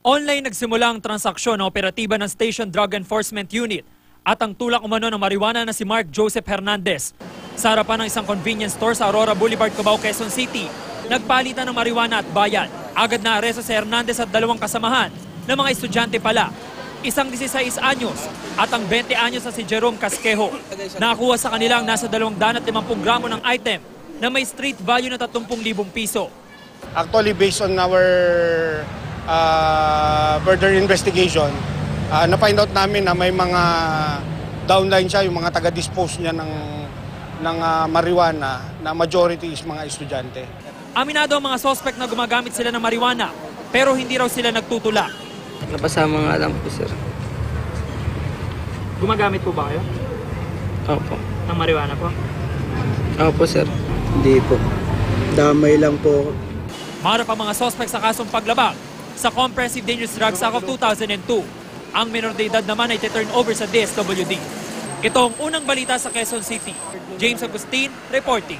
Online nagsimula ang transaksyon ng operatiba ng Station Drug Enforcement Unit at ang tulak umano ng marijuana na si Mark Joseph Hernandez. Sa harapan ng isang convenience store sa Aurora Boulevard, Cubao, Quezon City, nagpalitan ng marijuana at bayad. Agad na aresto si Hernandez at dalawang kasamahan na mga estudyante pala. Isang 16 anyos at ang 20 anyos na si Jerome Casquejo. Nakakuha sa kanila ang nasa 250 gramo ng item na may street value na 30,000 piso. Actually, based on our further investigation, na-find out namin na may mga downline siya, yung mga taga-dispose niya ng marijuana na majority is mga estudyante. Aminado ang mga suspect na gumagamit sila ng marijuana pero hindi raw sila nagtutulak. Napasama nga lang po, sir. Gumagamit po ba kayo Opo. ng marijuana po? Opo, sir. Hindi po. Damay lang po. Marap ang mga suspect sa kasong paglabag sa Comprehensive Dangerous Drugs Act of 2002. Ang minor de edad naman ay turn over sa DSWD. Ito ang unang balita sa Quezon City. James Agustin, reporting.